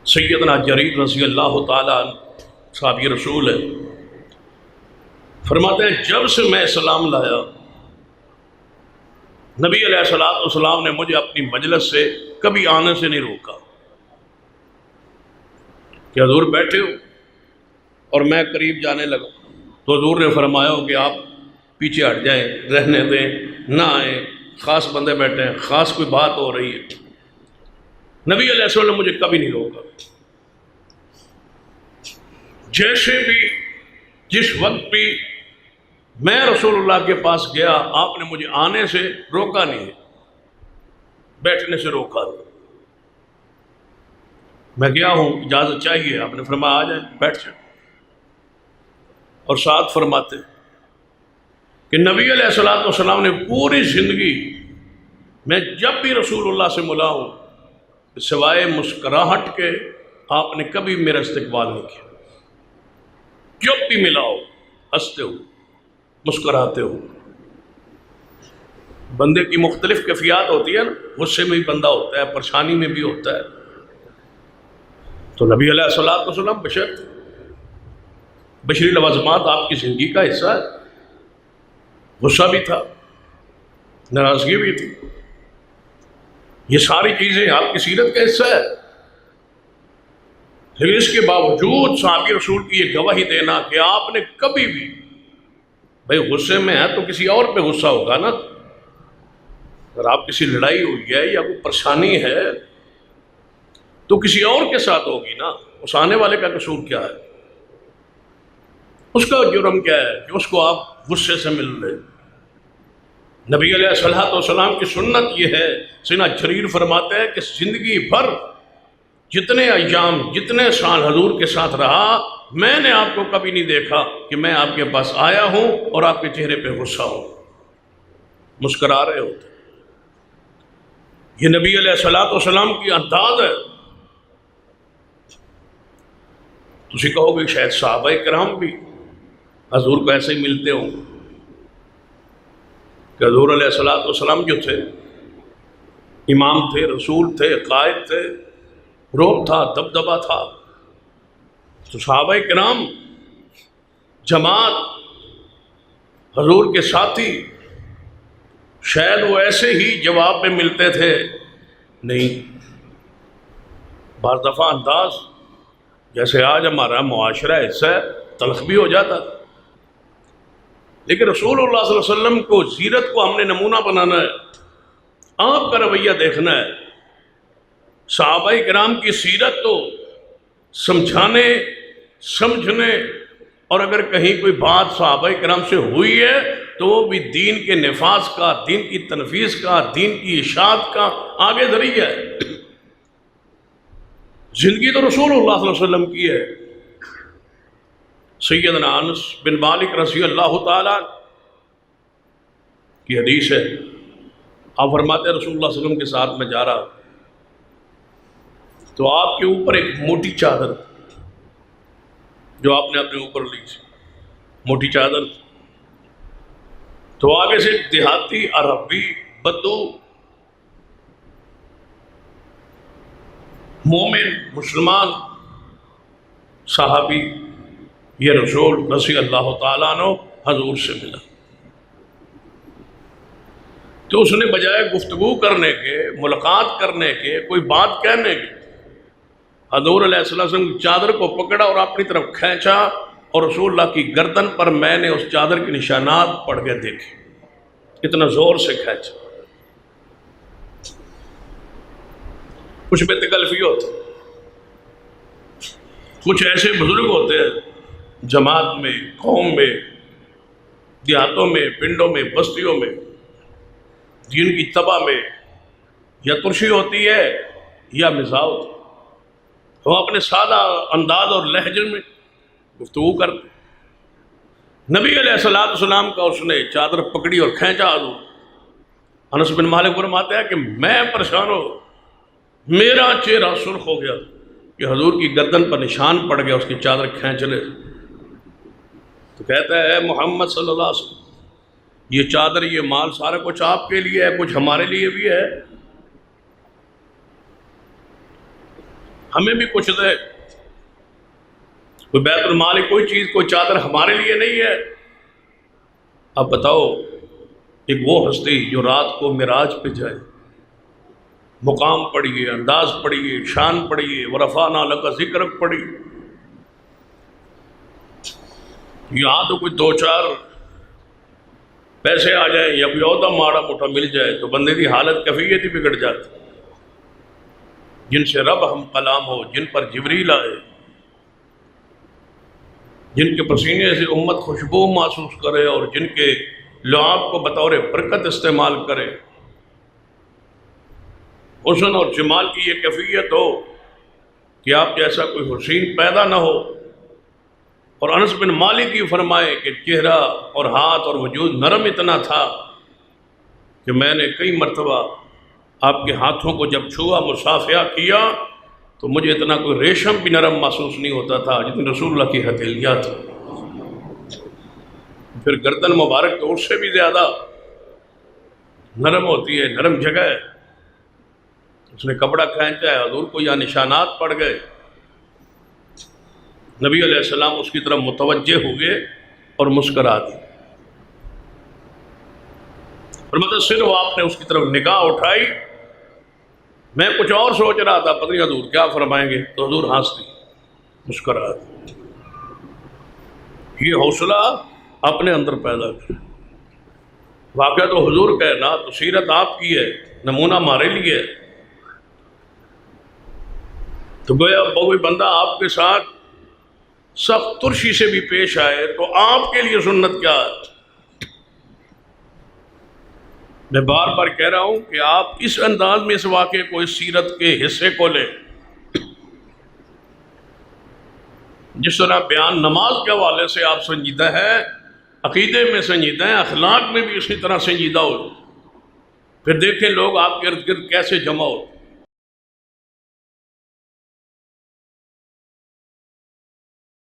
سیدنا جریر رضی اللہ تعالیٰ عنہ صحابی رسول ہے، فرماتے ہیں جب سے میں اسلام لایا نبی علیہ السلام نے مجھے اپنی مجلس سے کبھی آنے سے نہیں روکا کہ حضور بیٹھے ہو اور میں قریب جانے لگا تو حضور نے فرمایا ہو کہ آپ پیچھے ہٹ جائیں، رہنے دیں، نہ آئیں، خاص بندے بیٹھے ہیں، خاص کوئی بات ہو رہی ہے۔ نبی علیہ السلام نے مجھے کبھی نہیں روکا، جیسے بھی جس وقت بھی میں رسول اللہ کے پاس گیا آپ نے مجھے آنے سے روکا نہیں، بیٹھنے سے روکا نہیں۔ میں گیا ہوں، اجازت چاہیے، آپ نے فرمایا آ جائیں، بیٹھ جائیں۔ اور ساتھ فرماتے کہ نبی علیہ السلام نے پوری زندگی میں جب بھی رسول اللہ سے ملا ہوں سوائے مسکراہٹ کے آپ نے کبھی میرا استقبال نہیں کیا۔ جب بھی ملا ہو ہنستے ہو، مسکراتے ہو۔ بندے کی مختلف کیفیات ہوتی ہے نا، غصے میں بھی بندہ ہوتا ہے، پریشانی میں بھی ہوتا ہے، تو نبی علیہ السلام بشری لوازمات آپ کی زندگی کا حصہ ہے۔ غصہ بھی تھا، ناراضگی بھی تھی، یہ ساری چیزیں آپ کی سیرت کا حصہ ہے، لیکن اس کے باوجود صحابی رسول کی یہ گواہی دینا کہ آپ نے کبھی بھی، بھائی غصے میں ہے تو کسی اور پہ غصہ ہوگا نا، اگر آپ کسی لڑائی ہوئی ہے یا کوئی پریشانی ہے تو کسی اور کے ساتھ ہوگی نا، اس آنے والے کا قصور کیا ہے، اس کا جرم کیا ہے کہ اس کو آپ غصے سے مل رہے۔ نبی علیہ السلام کی سنت یہ ہے، سیدنا جریر فرماتے ہیں کہ زندگی بھر جتنے ایام جتنے سال حضور کے ساتھ رہا میں نے آپ کو کبھی نہیں دیکھا کہ میں آپ کے پاس آیا ہوں اور آپ کے چہرے پہ غصہ ہو، مسکرا رہے ہوتے۔ یہ نبی علیہ السلام کی انداز ہے۔ تسی کہو گے شاید صحابہ کرام بھی حضور کو ایسے ہی ملتے ہوں کہ حضور علیہ السلام جو تھے امام تھے، رسول تھے، قائد تھے، روب تھا، دبدبہ تھا، تو صحابہ کرام جماعت حضور کے ساتھی شاید وہ ایسے ہی جواب میں ملتے تھے، نہیں، بعض دفعہ انداز جیسے آج ہمارا معاشرہ ایسا ہے تلخ بھی ہو جاتا، لیکن رسول اللہ صلی اللہ علیہ وسلم کو سیرت کو ہم نے نمونہ بنانا ہے، آپ کا رویہ دیکھنا ہے۔ صحابہ کرام کی سیرت تو سمجھانے، سمجھنے، اور اگر کہیں کوئی بات صحابہ کرام سے ہوئی ہے تو وہ بھی دین کے نفاذ کا، دین کی تنفیذ کا، دین کی اشاعت کا آگے ذریعہ ہے۔ زندگی تو رسول اللہ صلی اللہ علیہ وسلم کی ہے۔ سیدنا انس بن مالک رضی اللہ تعالیٰ کی حدیث ہے، آپ فرماتے ہیں رسول اللہ صلی اللہ علیہ وسلم کے ساتھ میں جا رہا تو آپ کے اوپر ایک موٹی چادر جو آپ نے اپنے اوپر لی تھی، موٹی چادر، تو آگے سے ایک دیہاتی عربی بدو مومن مسلمان صحابی یہ رسول رضی اللہ تعالیٰ عنہ حضور سے ملا، تو اس نے بجائے گفتگو کرنے کے، ملاقات کرنے کے، کوئی بات کہنے کے، حضور علیہ السلام کی چادر کو پکڑا اور اپنی طرف کھینچا، اور رسول اللہ کی گردن پر میں نے اس چادر کے نشانات پڑ کے دیکھے، اتنا زور سے کھینچا۔ کچھ بے تکلفی ہوتے، کچھ ایسے بزرگ ہوتے ہیں جماعت میں، قوم میں، دیہاتوں میں، پنڈوں میں، بستیوں میں، دین کی تباہ میں یا ترشی ہوتی ہے یا مزاح ہوتی ہے، وہ اپنے سادہ انداز اور لہجے میں گفتگو کرتے۔ نبی علیہ السلام کا اس نے چادر پکڑی اور کھینچا حضور۔ انس بن مالک فرماتے ہیں کہ میں پریشان ہو، میرا چہرہ سرخ ہو گیا کہ حضور کی گردن پر نشان پڑ گیا، اس کی چادر کھینچ لے۔ تو کہتا ہے محمد صلی اللہ علیہ وسلم یہ چادر، یہ مال سارا کچھ آپ کے لیے ہے، کچھ ہمارے لیے بھی ہے۔ ہمیں بھی کچھ دے. کوئی بیت المال کی کوئی چیز، کوئی چادر ہمارے لیے نہیں ہے. اب بتاؤ، ایک وہ ہستی جو رات کو معراج پہ جائے، مقام پڑھیے، انداز پڑھیے، شان پڑھیے، ورفعنا لک ذکرک پڑھیے. یہاں تو کوئی دو چار پیسے آ جائیں یا کوئی عہدہ ماڑا موٹا مل جائے تو بندے کی حالت کیفیت ہی بگڑ جاتی. جن سے رب ہم کلام ہو، جن پر جبریل آئے، جن کے پسینے سے امت خوشبو محسوس کرے اور جن کے لعاب کو بطور برکت استعمال کرے، حسن اور جمال کی یہ کیفیت ہو کہ آپ جیسا کوئی حسین پیدا نہ ہو. اور انس بن مالک یہ فرمائے کہ چہرہ اور ہاتھ اور وجود نرم اتنا تھا کہ میں نے کئی مرتبہ آپ کے ہاتھوں کو جب چھوا، مصافحہ کیا، تو مجھے اتنا کوئی ریشم بھی نرم محسوس نہیں ہوتا تھا جتنی رسول اللہ کی ہتھیلیاں تھیں. پھر گردن مبارک تو اس سے بھی زیادہ نرم ہوتی ہے، نرم جگہ ہے. اس نے کپڑا کھینچا ہے، حضور کو یہاں نشانات پڑ گئے. نبی علیہ السلام اس کی طرف متوجہ ہوئے اور مسکرا دی. اور مطلب صرف آپ نے اس کی طرف نگاہ اٹھائی، میں کچھ اور سوچ رہا تھا، پتہ نہیں حضور کیا فرمائیں گے، تو حضور ہنس دی، مسکرا دی. یہ حوصلہ اپنے اندر پیدا کر. واقعہ تو حضور کا ہے نا، تو سیرت آپ کی ہے، نمونہ ہمارے لیے ہے. تو گویا کوئی بندہ آپ کے ساتھ سخت ترشی سے بھی پیش آئے تو آپ کے لیے سنت کیا ہے؟ میں بار بار کہہ رہا ہوں کہ آپ اس انداز میں اس واقعے کو، اس سیرت کے حصے کو لیں. جس طرح بیان نماز کے حوالے سے آپ سنجیدہ ہے، عقیدے میں سنجیدہ ہیں، اخلاق میں بھی اسی طرح سنجیدہ ہو. پھر دیکھیں لوگ آپ کے ارد گرد کیسے جمع ہوتے.